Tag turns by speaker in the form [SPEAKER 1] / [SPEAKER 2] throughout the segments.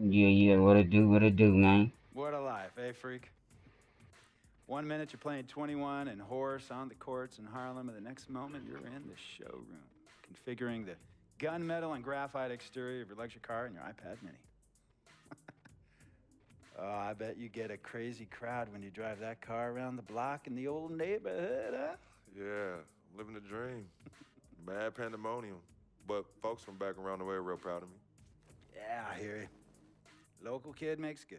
[SPEAKER 1] Yeah, yeah, what it do, man?
[SPEAKER 2] What a life, eh, freak? 1 minute you're playing 21 and horse on the courts in Harlem, and the next moment you're in the showroom, configuring the gunmetal and graphite exterior of your luxury car and your iPad Mini. Oh, I bet you get a crazy crowd when you drive that car around the block in the old neighborhood, huh?
[SPEAKER 3] Yeah, I'm living the dream. Bad pandemonium. But folks from back around the way are real proud of me.
[SPEAKER 2] Yeah, I hear you. Local kid makes good.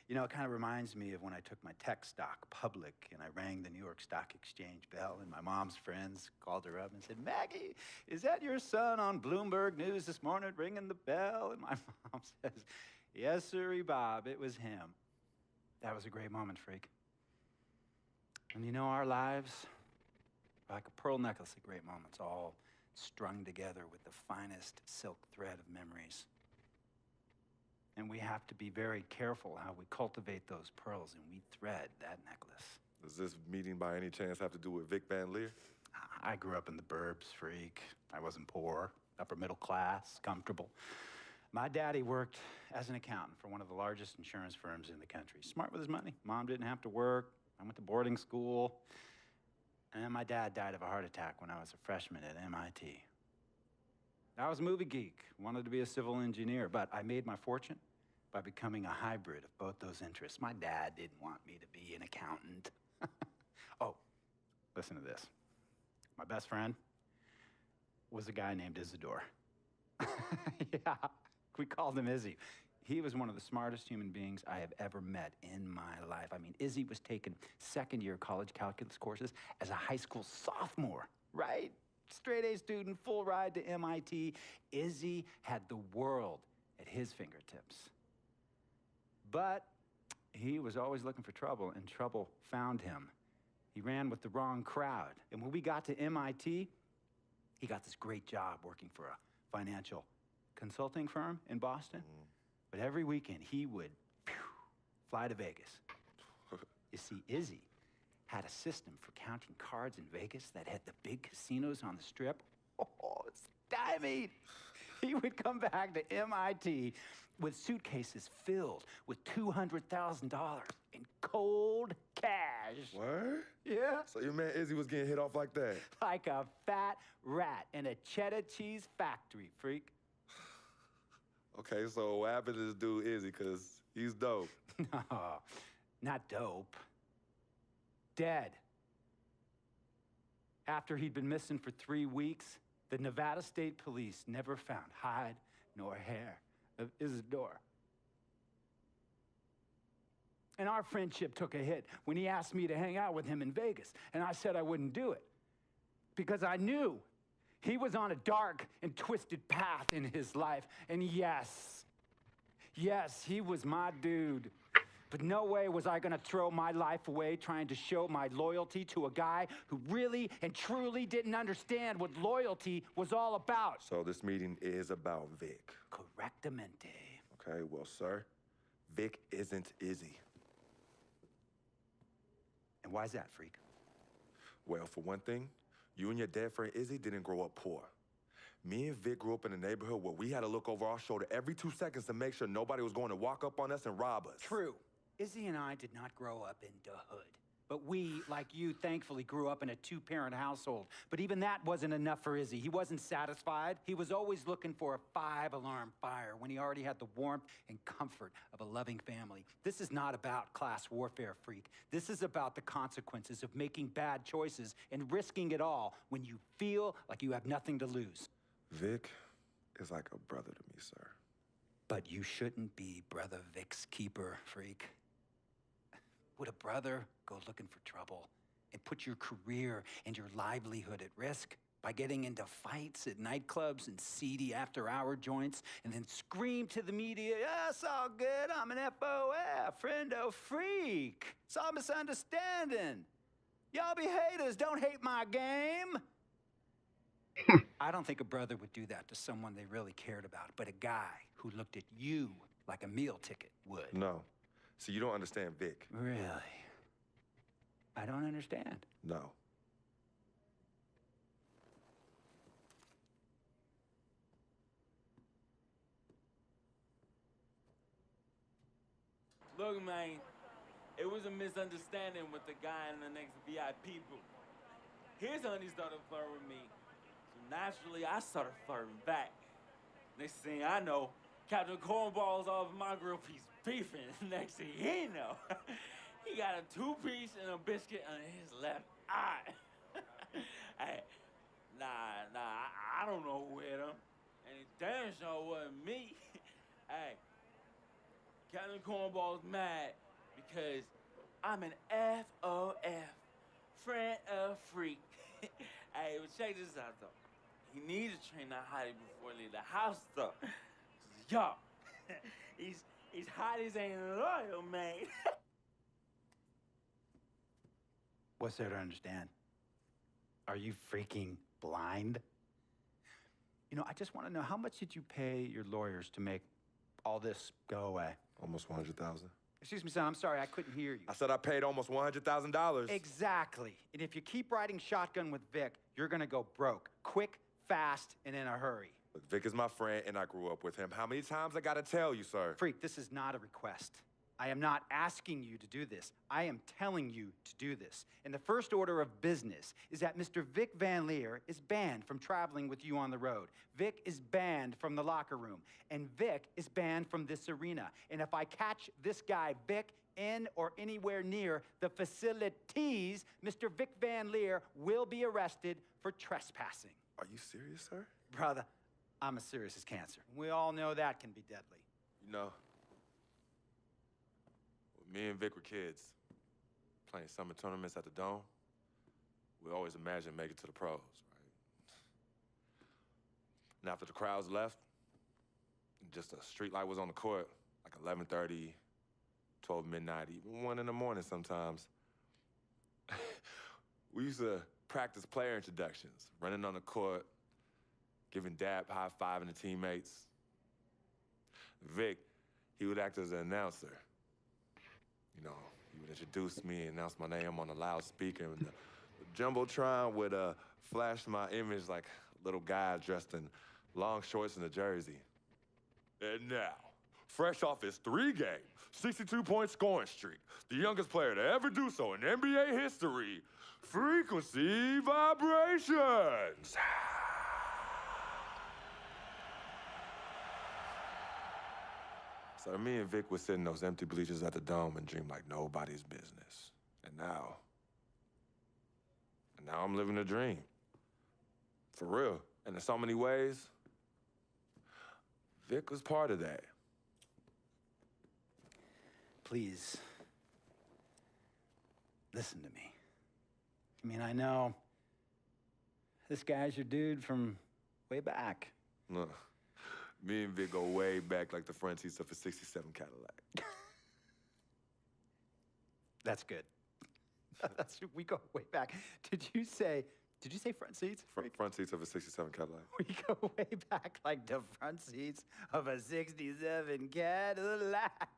[SPEAKER 2] You know, it kind of reminds me of when I took my tech stock public and I rang the New York Stock Exchange bell, and my mom's friends called her up and said, Maggie, is that your son on Bloomberg News this morning ringing the bell? And my mom says, yes, sirree, Bob, it was him. That was a great moment, freak. And you know, our lives are like a pearl necklace of great moments, all strung together with the finest silk thread of memories. And we have to be very careful how we cultivate those pearls and we thread that necklace.
[SPEAKER 3] Does this meeting by any chance have to do with Vic Van Leer?
[SPEAKER 2] I grew up in the burbs, freak. I wasn't poor, upper middle class, comfortable. My daddy worked as an accountant for one of the largest insurance firms in the country. Smart with his money. Mom didn't have to work. I went to boarding school. And then my dad died of a heart attack when I was a freshman at MIT. I was a movie geek, wanted to be a civil engineer, but I made my fortune by becoming a hybrid of both those interests. My dad didn't want me to be an accountant. Oh, listen to this. My best friend was a guy named Isidore. Yeah, we called him Izzy. He was one of the smartest human beings I have ever met in my life. I mean, Izzy was taking second year college calculus courses as a high school sophomore, right? Straight A student, full ride to MIT. Izzy had the world at his fingertips. But he was always looking for trouble, and trouble found him. He ran with the wrong crowd. And when we got to MIT, he got this great job working for a financial consulting firm in Boston. But every weekend, he would fly to Vegas. You see, Izzy had a system for counting cards in Vegas that had the big casinos on the strip. Oh, it's stymied. He would come back to MIT with suitcases filled with $200,000 in cold cash.
[SPEAKER 3] What?
[SPEAKER 2] Yeah.
[SPEAKER 3] So your man Izzy was getting hit off like that?
[SPEAKER 2] Like a fat rat in a cheddar cheese factory, freak.
[SPEAKER 3] Okay, so what happened to this dude Izzy? Because he's dope.
[SPEAKER 2] No, not dope. Dead. After he'd been missing for 3 weeks, the Nevada State Police never found hide nor hair of Isidore. And our friendship took a hit when he asked me to hang out with him in Vegas, and I said I wouldn't do it because I knew he was on a dark and twisted path in his life. And yes, he was my dude. But no way was I gonna throw my life away trying to show my loyalty to a guy who really and truly didn't understand what loyalty was all about.
[SPEAKER 3] So this meeting is about Vic.
[SPEAKER 2] Correctamente.
[SPEAKER 3] Okay, well, sir, Vic isn't Izzy.
[SPEAKER 2] And why's that, freak?
[SPEAKER 3] Well, for one thing, you and your dead friend Izzy didn't grow up poor. Me and Vic grew up in a neighborhood where we had to look over our shoulder every 2 seconds to make sure nobody was going to walk up on us and rob us.
[SPEAKER 2] True. Izzy and I did not grow up in the hood. But we, like you, thankfully grew up in a 2-parent household. But even that wasn't enough for Izzy. He wasn't satisfied. He was always looking for a 5-alarm fire when he already had the warmth and comfort of a loving family. This is not about class warfare, freak. This is about the consequences of making bad choices and risking it all when you feel like you have nothing to lose.
[SPEAKER 3] Vic is like a brother to me, sir.
[SPEAKER 2] But you shouldn't be Brother Vic's keeper, freak. Would a brother go looking for trouble and put your career and your livelihood at risk by getting into fights at nightclubs and seedy after-hour joints and then scream to the media, yeah, it's all good, I'm an FOF, friendo freak. It's all misunderstanding. Y'all be haters, don't hate my game. I don't think a brother would do that to someone they really cared about, but a guy who looked at you like a meal ticket would.
[SPEAKER 3] No. See, you don't understand Vic.
[SPEAKER 2] Really? I don't understand.
[SPEAKER 3] No.
[SPEAKER 4] Look, man, it was a misunderstanding with the guy in the next VIP booth. His honey started flirting with me, so naturally I started flirting back. Next thing I know, Captain Cornball's off my grill piece beefing. Next thing he know, he got a two-piece and a biscuit on his left eye. Hey, I don't know who hit him. And it damn sure wasn't me. Hey, Captain Cornball's mad because I'm an FOF, friend of freak. Hey, but check this out, though. He needs to train that hottie before he leave the house, though. Yo, he's hotties ain't loyal, man.
[SPEAKER 2] What's there to understand? Are you freaking blind? You know, I just want to know, how much did you pay your lawyers to make all this go away?
[SPEAKER 3] Almost 100,000.
[SPEAKER 2] Excuse me, son, I'm sorry, I couldn't hear you.
[SPEAKER 3] I said I paid almost $100,000.
[SPEAKER 2] Exactly. And if you keep riding shotgun with Vic, you're gonna go broke. Quick, fast, and in a hurry.
[SPEAKER 3] Look, Vic is my friend, and I grew up with him. How many times I gotta tell you, sir?
[SPEAKER 2] Freak, this is not a request. I am not asking you to do this. I am telling you to do this. And the first order of business is that Mr. Vic Van Leer is banned from traveling with you on the road. Vic is banned from the locker room. And Vic is banned from this arena. And if I catch this guy, Vic, in or anywhere near the facilities, Mr. Vic Van Leer will be arrested for trespassing.
[SPEAKER 3] Are you serious, sir?
[SPEAKER 2] Brother, I'm as serious as cancer. We all know that can be deadly.
[SPEAKER 3] You know, when me and Vic were kids, playing summer tournaments at the Dome, we always imagined making it to the pros, right? And after the crowds left, just a street light was on the court, like 11:30, 12 midnight, even 1 in the morning sometimes. We used to practice player introductions, running on the court, giving dap, high-fiving the teammates. Vic, he would act as an announcer. You know, he would introduce me and announce my name on a loudspeaker, and the Jumbotron would flash my image like a little guy dressed in long shorts and a jersey. And now, fresh off his 3-game, 62-point scoring streak, the youngest player to ever do so in NBA history, Frequency Vibrations. So me and Vic would sit in those empty bleachers at the Dome and dream like nobody's business. And now I'm living a dream. For real. And in so many ways, Vic was part of that.
[SPEAKER 2] Please, listen to me. I mean, I know this guy's your dude from way back.
[SPEAKER 3] Look, me and Vic go way back like the front seats of a '67 Cadillac.
[SPEAKER 2] That's good. We go way back. Did you say front seats?
[SPEAKER 3] Front seats of a '67 Cadillac.
[SPEAKER 2] We go way back like the front seats of a '67 Cadillac.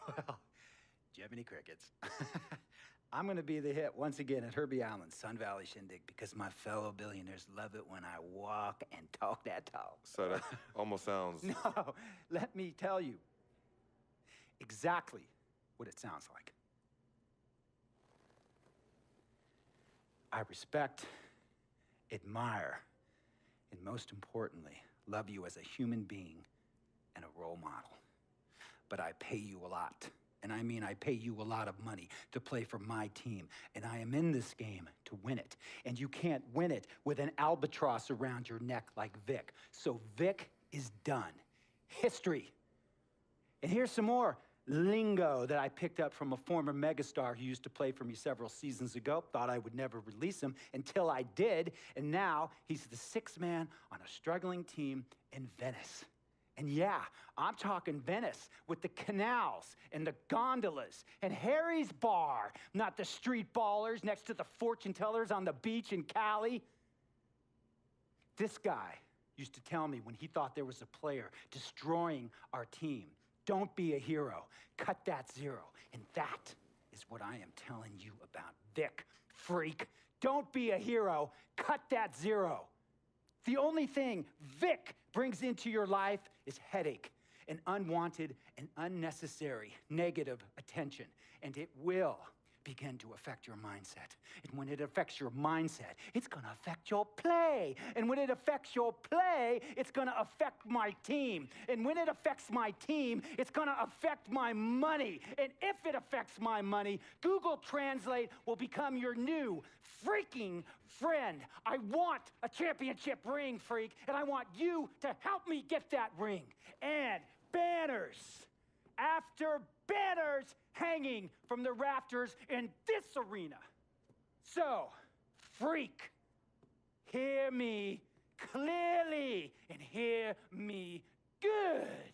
[SPEAKER 2] Well, do you have any crickets? I'm gonna be the hit once again at Herbie Allen's Sun Valley Shindig because my fellow billionaires love it when I walk and talk that talk.
[SPEAKER 3] So that almost sounds...
[SPEAKER 2] No, let me tell you exactly what it sounds like. I respect, admire, and most importantly, love you as a human being and a role model. But I pay you a lot. And I mean, I pay you a lot of money to play for my team. And I am in this game to win it. And you can't win it with an albatross around your neck like Vic. So Vic is done. History. And here's some more lingo that I picked up from a former megastar who used to play for me several seasons ago. Thought I would never release him until I did. And now he's the sixth man on a struggling team in Venice. And yeah, I'm talking Venice with the canals and the gondolas and Harry's bar, not the street ballers next to the fortune tellers on the beach in Cali. This guy used to tell me when he thought there was a player destroying our team, don't be a hero, cut that zero. And that is what I am telling you about Vic, freak. Don't be a hero, cut that zero. The only thing Vic brings into your life is headache and unwanted and unnecessary negative attention, and it will begin to affect your mindset. And when it affects your mindset, it's going to affect your play. And when it affects your play, it's going to affect my team. And when it affects my team, it's going to affect my money. And if it affects my money, Google Translate will become your new freaking friend. I want a championship ring, freak, and I want you to help me get that ring. And banners after banners hanging from the rafters in this arena. So, freak, hear me clearly and hear me good.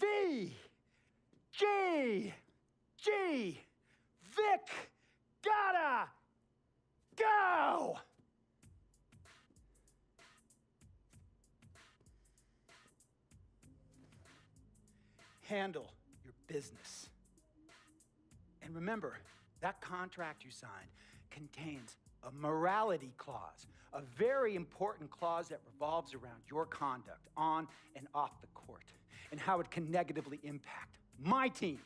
[SPEAKER 2] V, G, Vic, gotta go! Handle your business. And remember, that contract you signed contains a morality clause, a very important clause that revolves around your conduct on and off the court, and how it can negatively impact my team.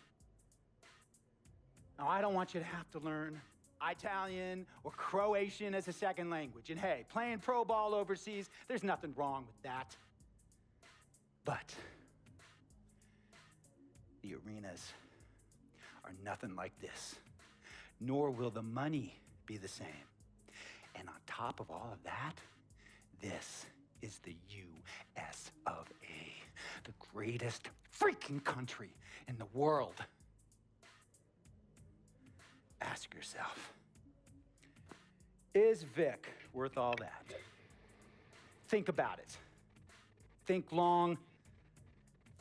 [SPEAKER 2] Now, I don't want you to have to learn Italian or Croatian as a second language. And hey, playing pro ball overseas, there's nothing wrong with that. But the arenas are nothing like this, nor will the money be the same. And on top of all of that, this is the US of A, the greatest freaking country in the world. Ask yourself, is Vic worth all that? Think about it. Think long,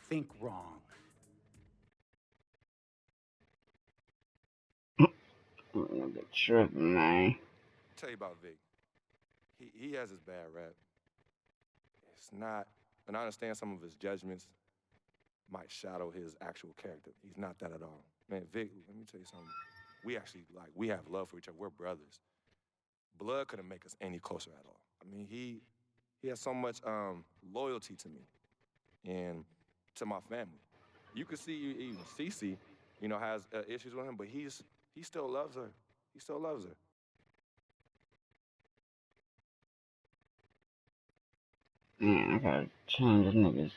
[SPEAKER 2] think wrong.
[SPEAKER 1] I'm a trip, man.
[SPEAKER 3] Tell you about Vic. He has his bad rap. It's not, and I understand some of his judgments might shadow his actual character. He's not that at all. Man, Vic, let me tell you something. We have love for each other. We're brothers. Blood couldn't make us any closer at all. I mean, he has so much loyalty to me and to my family. You could see even Cece, has issues with him, but he still loves her. He still loves her.
[SPEAKER 1] Man, I gotta change the niggas.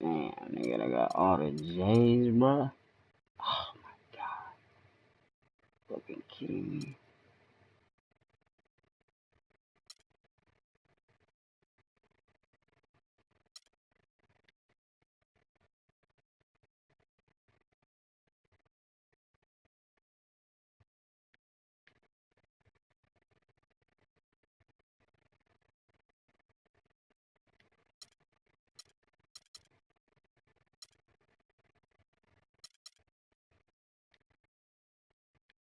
[SPEAKER 1] Damn, nigga, I got all the J's, bro. Oh my god. Fucking kidding me.